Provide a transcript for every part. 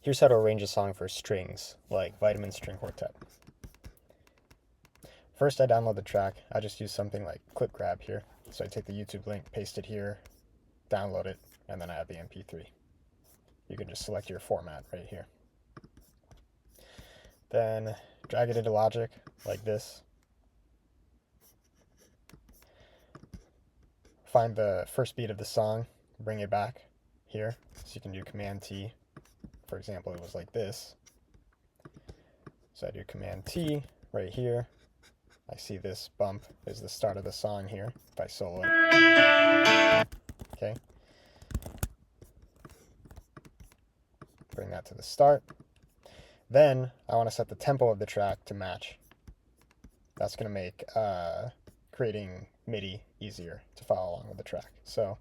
Here's how to arrange a song for strings, like Vitamin String Quartet. First, I download the track. I just use something like clip grab here. So I take the YouTube link, paste it here, download it, and then I have the MP3. You can just select your format right here. Then drag it into Logic like this. Find the first beat of the song, bring it back here. So you can do Command T. For example, it was like this. So I do Command T right here. I see this bump is the start of the song here if I solo it. Okay. Bring that to the start. Then I want to set the tempo of the track to match. That's going to make creating MIDI easier to follow along with the track. So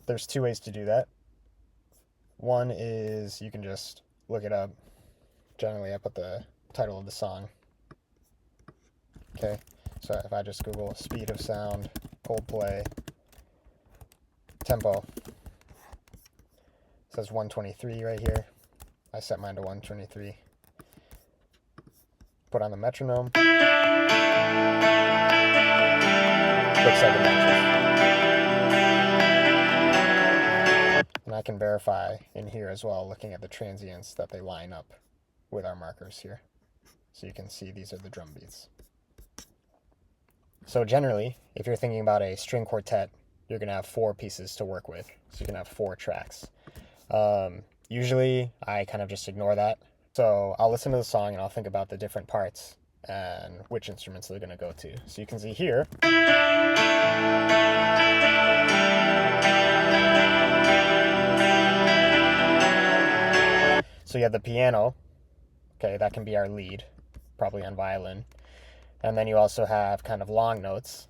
there's two ways to do that. One is you can just look it up. Generally, I put the title of the song. Okay, so if I just Google speed of sound, Coldplay, tempo, it says 123 right here. I set mine to 123. Put on the metronome. Looks like it matches. And I can verify in here as well, looking at the transients, that they line up with our markers here. So you can see these are the drum beats. So generally, if you're thinking about a string quartet, you're going to have 4 pieces to work with. So you can have 4 tracks. Usually, I kind of just ignore that. So I'll listen to the song and I'll think about the different parts and which instruments they're going to go to. So you can see here. So you have the piano. Okay, that can be our lead, probably on violin. And then you also have kind of long notes.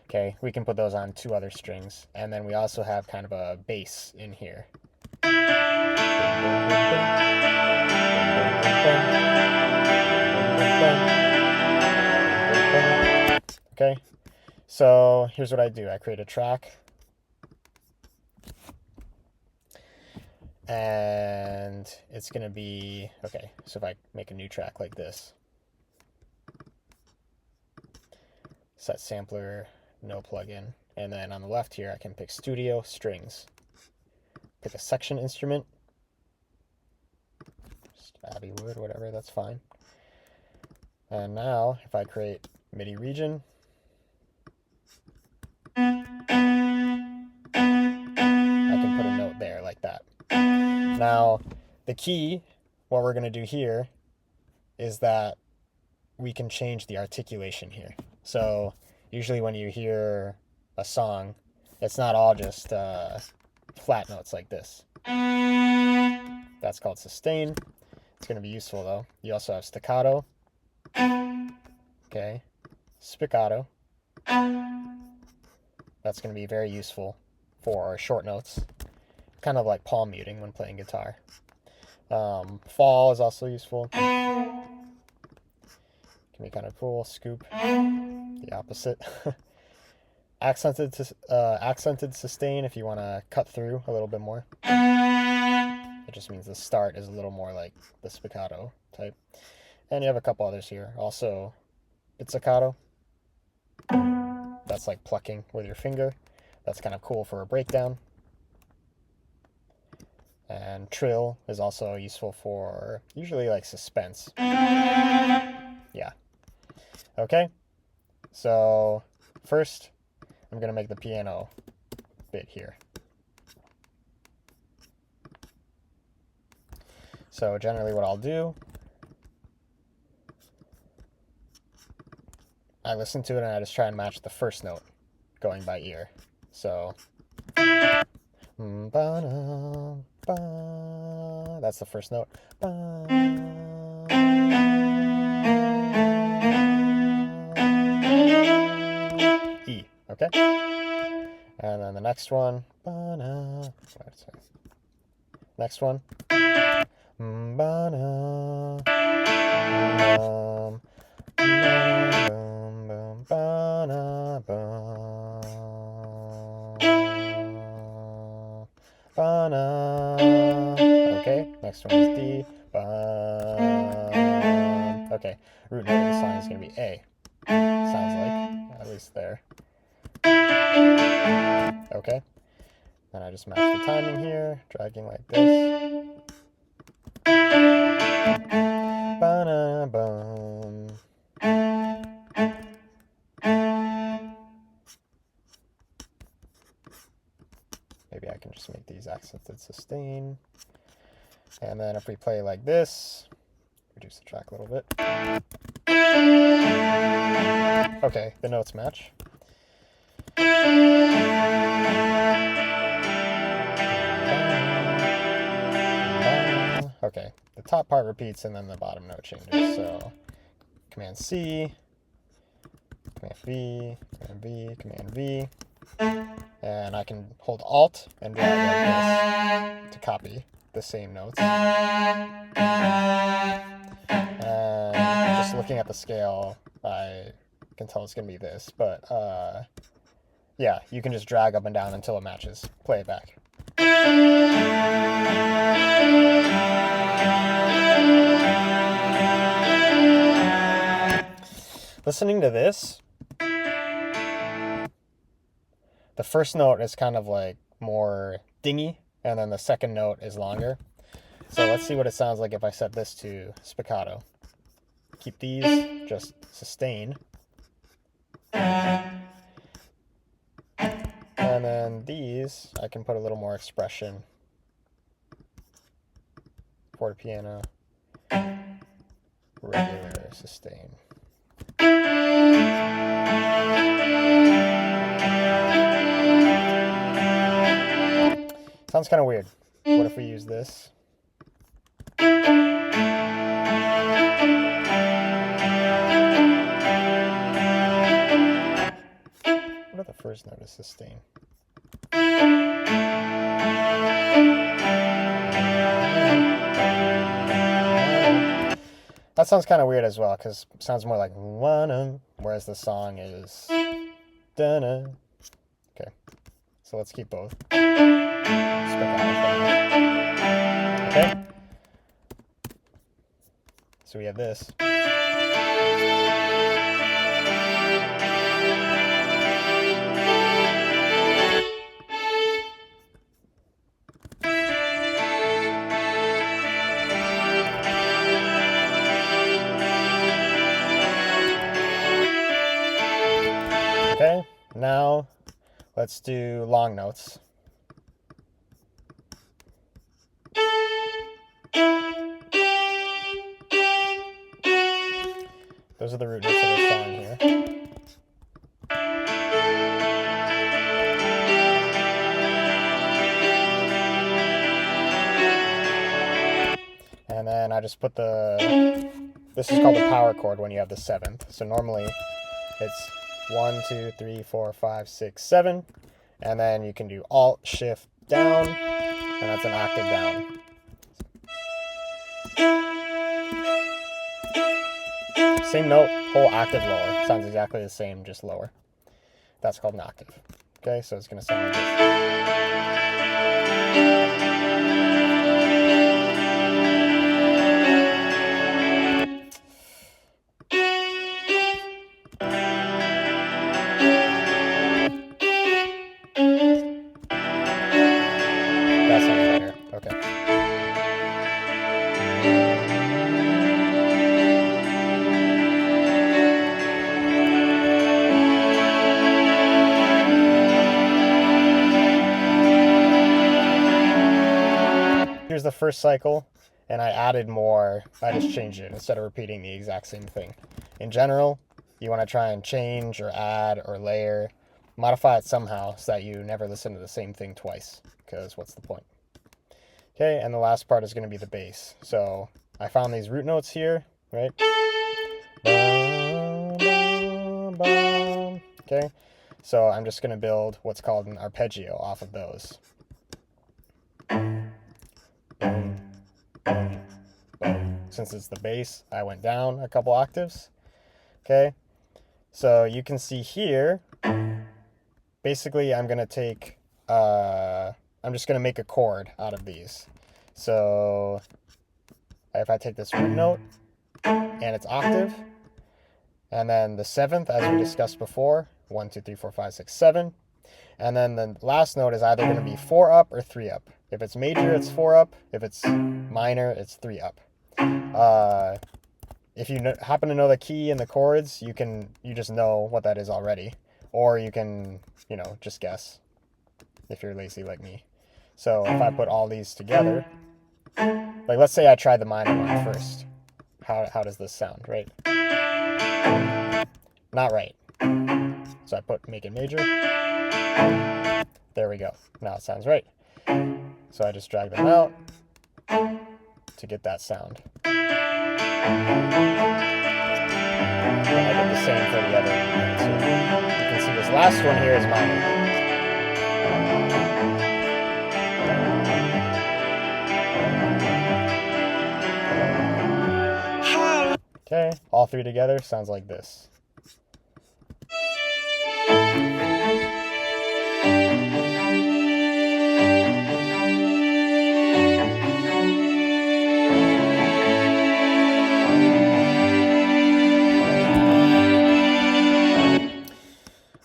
Okay, we can put those on 2 other strings. And then we also have kind of a bass in here. Okay, so here's what I do. I create a track. And it's going to be, okay, so if I make a new track like this, set sampler, no plugin, and then on the left here I can pick studio, strings, pick a section instrument, just Abbey Wood, whatever, that's fine. And now if I create MIDI region, I can put a note there like that. Now, the key, what we're going to do here, is that we can change the articulation here. So usually when you hear a song, it's not all just flat notes like this. That's called sustain. It's going to be useful though. You also have staccato. Okay. Spiccato. That's going to be very useful for short notes. Kind of like palm muting when playing guitar. Fall is also useful. Can be kind of cool. Scoop, the opposite. Accented sustain if you want to cut through a little bit more. It just means the start is a little more like the spiccato type. And you have a couple others here. Also, pizzicato. That's like plucking with your finger. That's kind of cool for a breakdown. And trill is also useful for usually like suspense. Yeah. Okay. So first, I'm going to make the piano bit here. So generally what I'll do, I listen to it and I just try and match the first note going by ear. So that's the first note. E, okay? And then the next one. Next one. Ba-na, ba. Ba-na. Okay, next one is D. Ba. Okay, root note of the song is going to be A. Sounds like, at least there. Okay, then I just match the timing here, dragging like this. Ba-na, boom. Maybe I can just make these accented sustain. And then if we play like this, reduce the track a little bit. Okay, the notes match. Okay, the top part repeats and then the bottom note changes. So Command C, Command V, Command V, Command V. And I can hold Alt and drag like this to copy the same notes. And just looking at the scale, I can tell it's going to be this. But yeah, you can just drag up and down until it matches. Play it back. Listening to this, the first note is kind of like more dingy, and then the second note is longer. So let's see what it sounds like if I set this to spiccato. Keep these just sustain. And then these, I can put a little more expression. Fortepiano, regular, sustain. Sounds kind of weird. What if we use this? What if the first note is sustain? That sounds kind of weird as well, because it sounds more like one, whereas the song is da-na. Okay, so let's keep both. Okay, so we have this. Okay, now let's do long notes. Those are the root notes of the song here. And then I just put this is called the power chord when you have the seventh. So normally it's 1, 2, 3, 4, 5, 6, 7. And then you can do Alt, Shift, down, and that's an octave down. Same note, whole octave lower. Sounds exactly the same, just lower. That's called an octave. Okay, so it's going to sound like this. That sounds better. Okay. Here's the first cycle, and I added more. I just changed it instead of repeating the exact same thing. In general, you want to try and change or add or layer, modify it somehow so that you never listen to the same thing twice, because what's the point? Okay, and the last part is going to be the bass. So I found these root notes here, right? Okay, so I'm just going to build what's called an arpeggio off of those. Since it's the bass, I went down a couple octaves. Okay, So you can see here, basically I'm going to take, I'm just going to make a chord out of these. So if I take this root note and its octave, and then the seventh, as we discussed before, 1, 2, 3, 4, 5, 6, 7. And then the last note is either going to be 4 up or 3 up. If it's major, it's 4 up. If it's minor, it's 3 up. If you happen to know the key and the chords, you just know what that is already. Or you can, just guess if you're lazy like me. So if I put all these together, like let's say I try the minor one first. How does this sound, right? Not right. So I make it major. There we go. Now it sounds right. So I just drag them out to get that sound. And I did the same for the other notes here. You can see this last one here is minor. Okay, all three together sounds like this.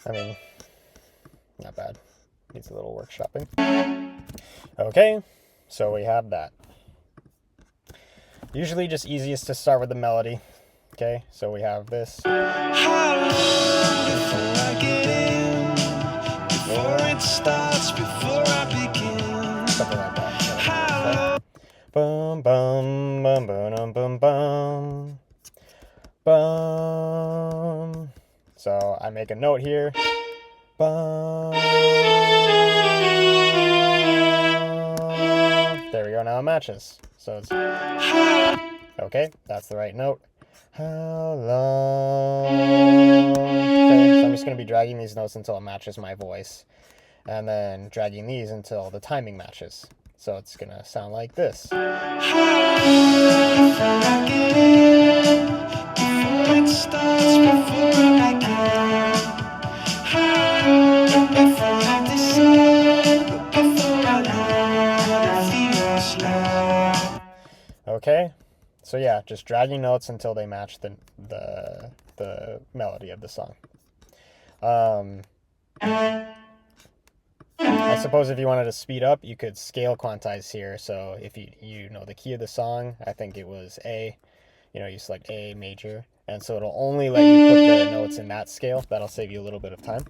I mean, not bad. Needs a little workshopping. Okay, so we have that. Usually just easiest to start with the melody. Okay, so we have this. Before it starts, before I begin. Something like that. Bum bum bum bum bum bum bum. So I make a note here. Bum. There we go. Now it matches. So it's okay. That's the right note. How long? Okay, so I'm just going to be dragging these notes until it matches my voice, and then dragging these until the timing matches. So it's going to sound like this. Okay, so yeah, just dragging notes until they match the melody of the song. I suppose if you wanted to speed up, you could scale quantize here. So if you know the key of the song, I think it was A, you select A major, and so it'll only let you put the notes in that scale. That'll save you a little bit of time.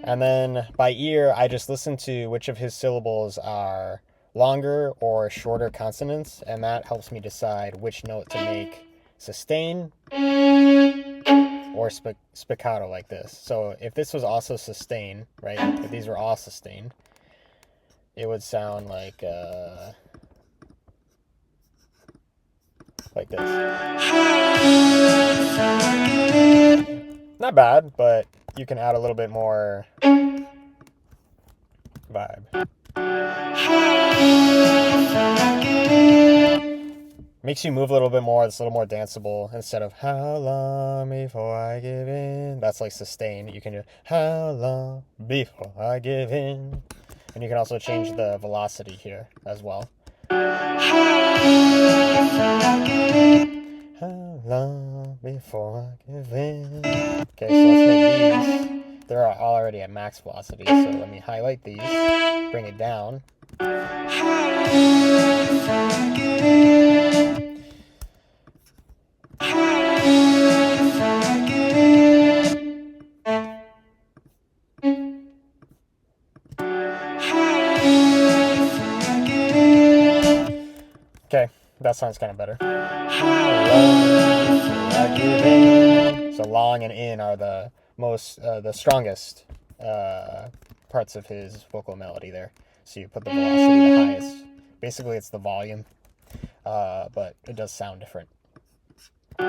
And then by ear, I just listen to which of his syllables are longer or shorter consonants, and that helps me decide which note to make sustain or spiccato like this. So if this was also sustain, right? If these were all sustain, it would sound like this. Not bad, but you can add a little bit more vibe. Makes you move a little bit more. It's a little more danceable instead of how long before I give in. That's like sustain. You can do how long before I give in. And you can also change the velocity here as well. How long before I give in? Okay, so let's make these. They're already at max velocity, so let me highlight these, bring it down. Okay, that sounds kind of better. So long and in are the strongest parts of his vocal melody there. So you put the velocity the highest. Basically, it's the volume, but it does sound different. Before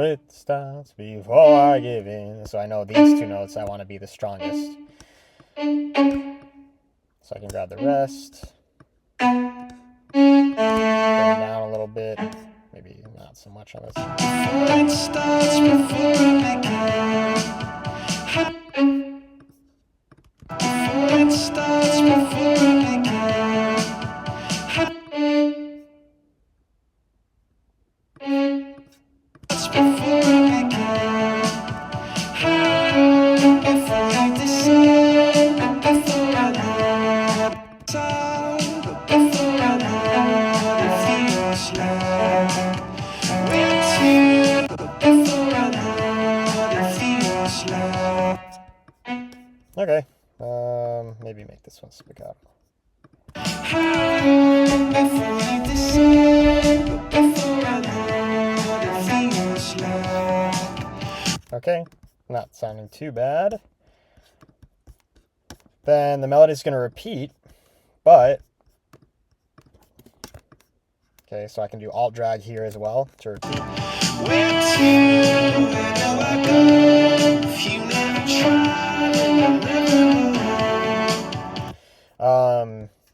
it starts, before I give in. So I know these two notes I want to be the strongest. So I can grab the rest, bring it down a little bit, maybe not so much on this. Okay, maybe make this one spiccato. Okay, not sounding too bad. Then the melody is going to repeat, but okay, so I can do alt drag here as well to repeat.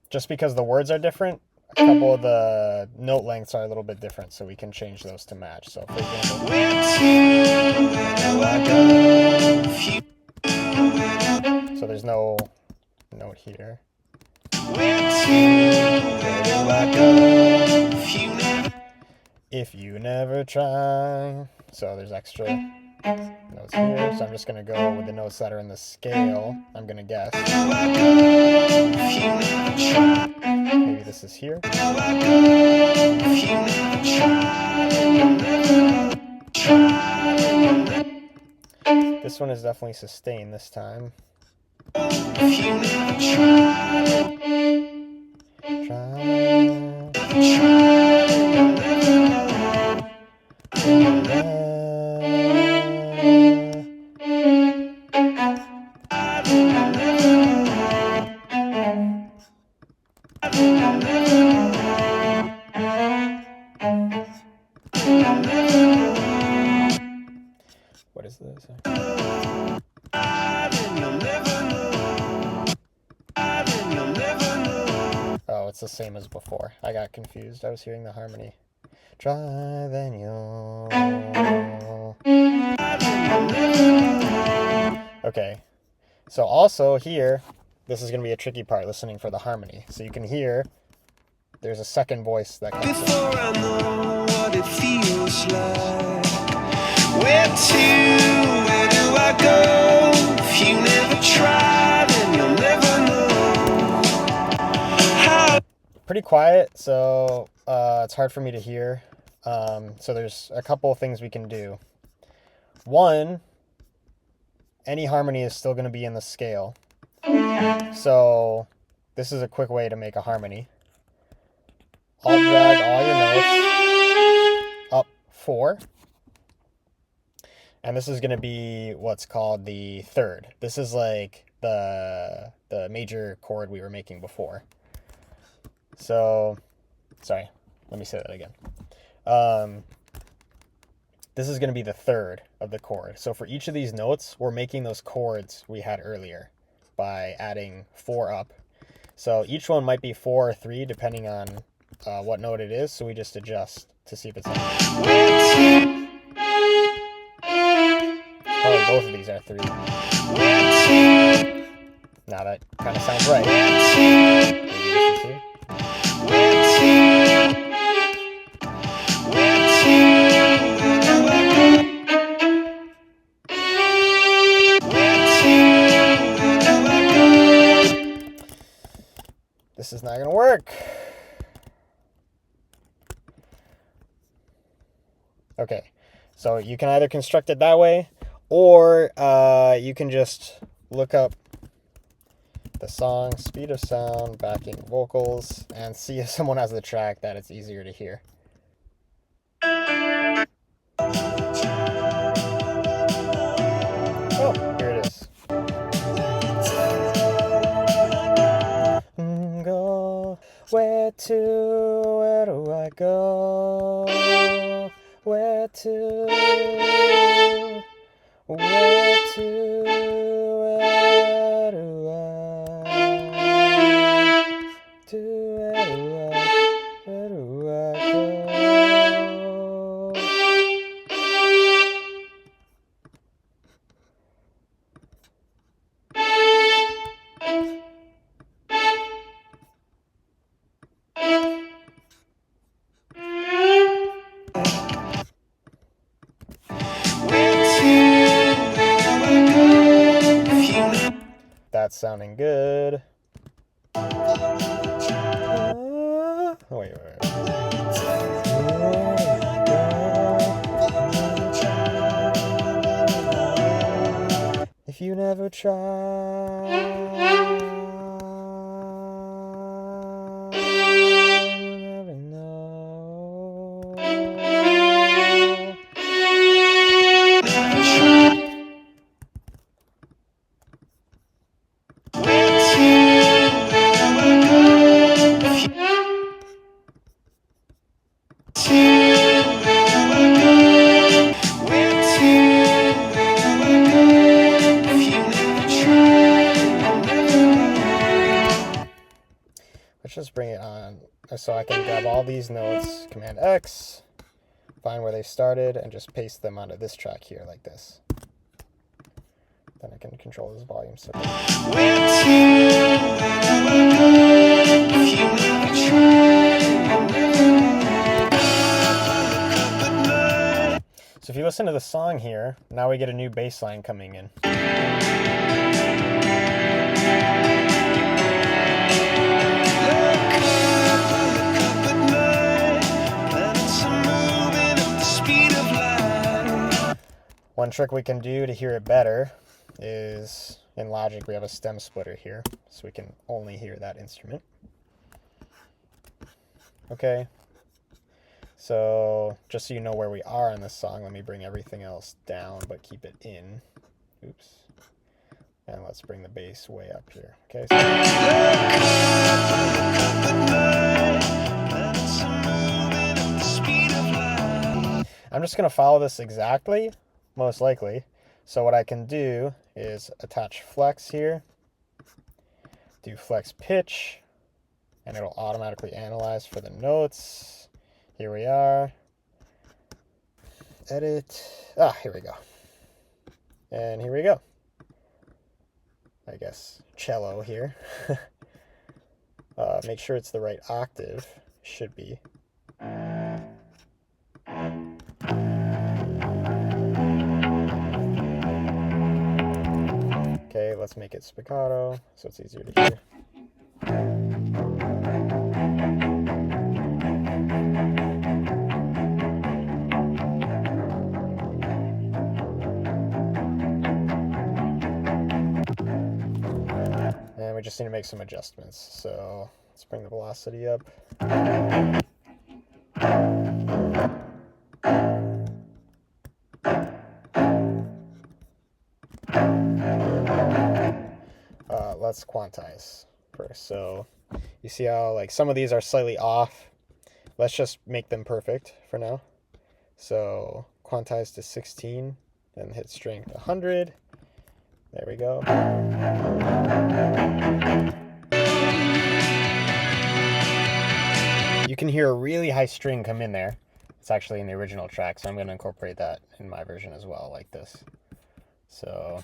Just because the words are different, a couple of the note lengths are a little bit different, so we can change those to match. So for example, so there's no note here. If you never try. So there's extra notes here. So I'm just going to go with the notes that are in the scale. I'm going to guess. Maybe this is here. This one is definitely sustained this time. What is this? Oh, it's the same as before. I got confused. I was hearing the harmony. Try then you'll. Okay. So also here, this is going to be a tricky part, listening for the harmony. So you can hear there's a second voice that comes in. Before I know what it feels like, where do I go? If you never try, then you'll never know. Pretty quiet, so it's hard for me to hear. So there's a couple of things we can do. One, any harmony is still going to be in the scale. So this is a quick way to make a harmony. Alt drag all your notes up 4. And this is going to be what's called the third. This is like the major chord we were making before. So, sorry, let me say that again. This is going to be the third of the chord. So for each of these notes, we're making those chords we had earlier by adding 4 up. So each one might be 4 or 3 depending on what note it is. So we just adjust to see if it's probably both of these are 3. Now that kind of sounds right. Maybe this is here. This is not going to work. Okay, so you can either construct it that way, or you can just look up the song, speed of sound, backing vocals, and see if someone has the track that it's easier to hear. Oh, here it is. Go, where do I go? Where to, where do I sounding good. Wait. If you never try, you'll never know. Let's just bring it on so I can grab all these notes, Command X, find where they started, and just paste them onto this track here like this. Then I can control this volume circle. So if you listen to the song here, now we get a new bass line coming in. One trick we can do to hear it better is, in Logic we have a stem splitter here, so we can only hear that instrument. Okay, so just so you know where we are in this song, let me bring everything else down but keep it in. Oops. And let's bring the bass way up here. Okay. I'm just going to follow this exactly, most likely. So what I can do is attach flex here, do flex pitch, and it'll automatically analyze for the notes. Here we are. Edit. Here we go. And here we go. I guess cello here. Make sure it's the right octave. Should be. Okay, let's make it spiccato so it's easier to hear. And we just need to make some adjustments. So let's bring the velocity up. Let's quantize first. So you see how like some of these are slightly off. Let's just make them perfect for now. So quantize to 16 and hit strength 100. There we go. You can hear a really high string come in there. It's actually in the original track, so I'm going to incorporate that in my version as well, like this. So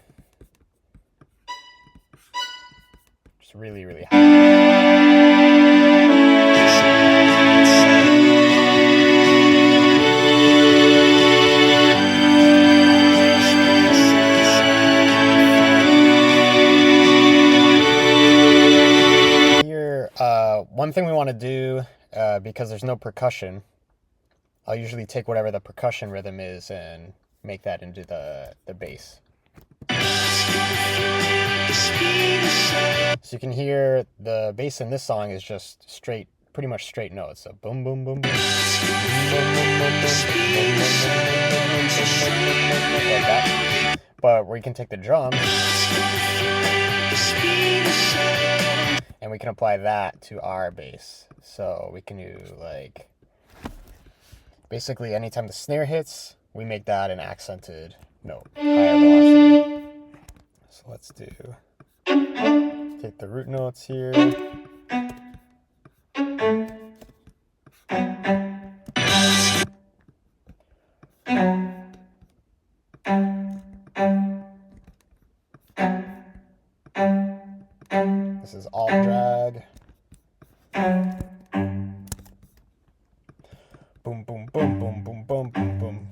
just really, really high. One thing we want to do, because there's no percussion, I'll usually take whatever the percussion rhythm is and make that into the bass. So you can hear the bass in this song is just straight, pretty much straight notes. So boom, boom, boom, boom. Like that. But we can take the drums and we can apply that to our bass. So we can do like, basically anytime the snare hits, we make that an accented note, higher velocity. So let's take the root notes here. This is alt drag. Boom, boom, boom, boom, boom, boom, boom, boom.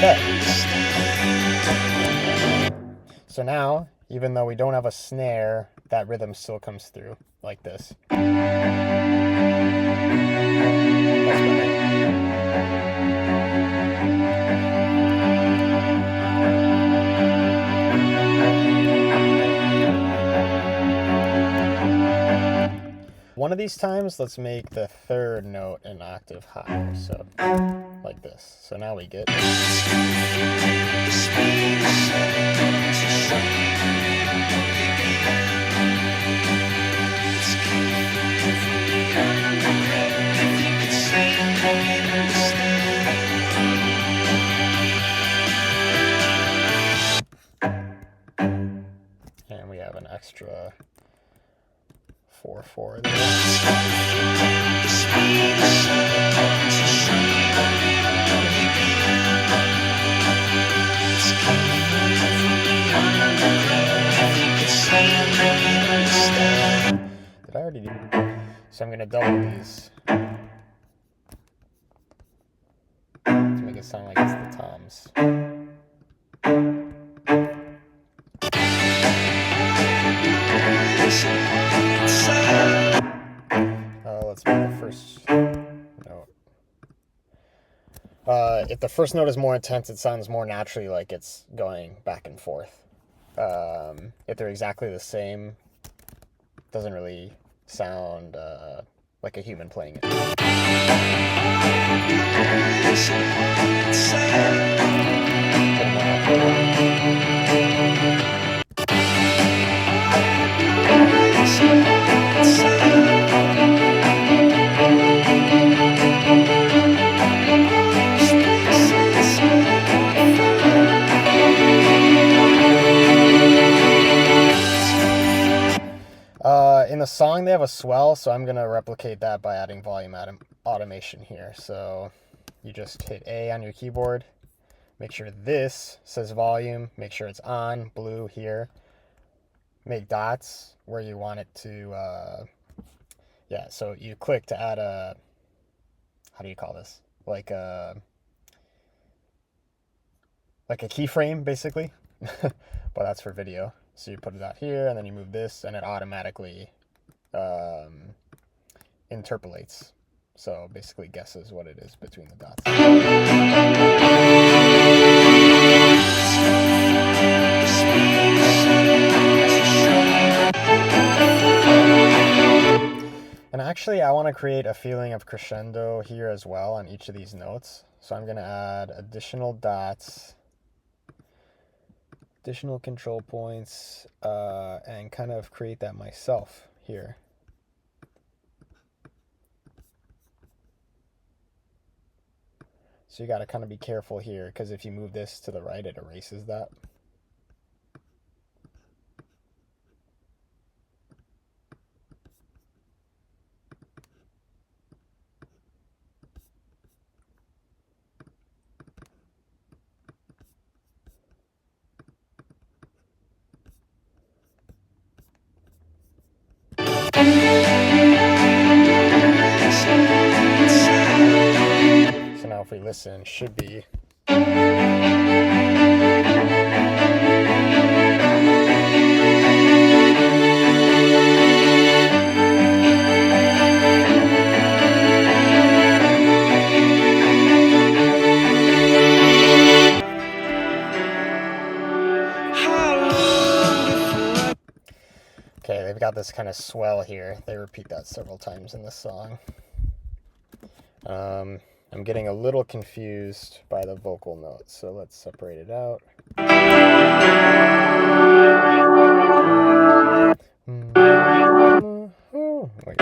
Okay. So now, even though we don't have a snare, that rhythm still comes through like this. That's better. One of these times, let's make the third note an octave higher, so like this. So now we get. And we have an extra 4/4 there. Did I already do? So I'm gonna double these to make it sound like it's the toms. Let's make the first note. If the first note is more intense, it sounds more naturally like it's going back and forth. If they're exactly the same, it doesn't really sound like a human playing it. In the song, they have a swell, so I'm going to replicate that by adding volume automation here. So you just hit A on your keyboard. Make sure this says volume. Make sure it's on, blue here. Make dots where you want it to, yeah, so you click to add a, how do you call this? Like a keyframe, basically. But that's for video. So you put it out here, and then you move this, and it automatically interpolates. So basically guesses what it is between the dots. And actually, I want to create a feeling of crescendo here as well on each of these notes. So I'm going to add additional dots, additional control points, and kind of create that myself here. So you got to kind of be careful here, because if you move this to the right, it erases that. So now if we listen, it should be. Okay, they've got this kind of swell here. They repeat that several times in the song. I'm getting a little confused by the vocal notes, so let's separate it out. Wait.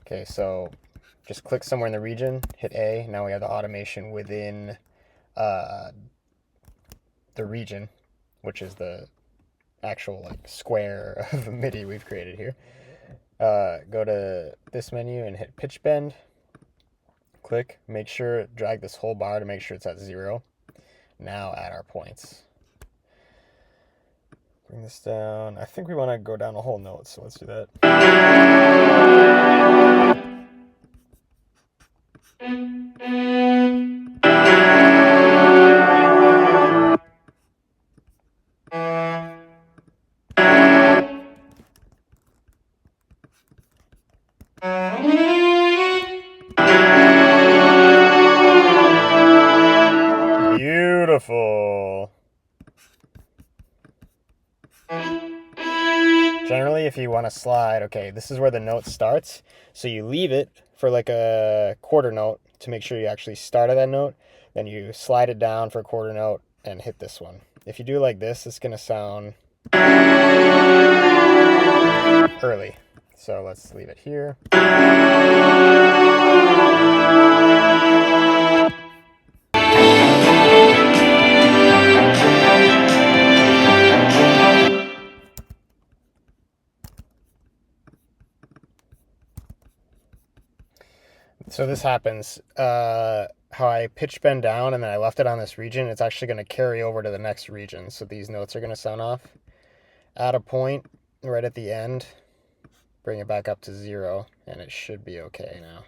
Okay, so just click somewhere in the region, hit A. Now we have the automation within the region, which is the actual like square of MIDI we've created here. Go to this menu and hit pitch bend. Click, make sure, drag this whole bar to make sure it's at 0. Now add our points. Bring this down. I think we want to go down a whole note, so let's do that. Beautiful. Generally, if you want to slide, okay, this is where the note starts. So you leave it for like a quarter note to make sure you actually start at that note. Then you slide it down for a quarter note and hit this one. If you do like this, it's going to sound early. So let's leave it here. So this happens, how I pitch bend down and then I left it on this region, it's actually going to carry over to the next region. So these notes are going to sound off. Add a point right at the end, bring it back up to 0, and it should be okay now.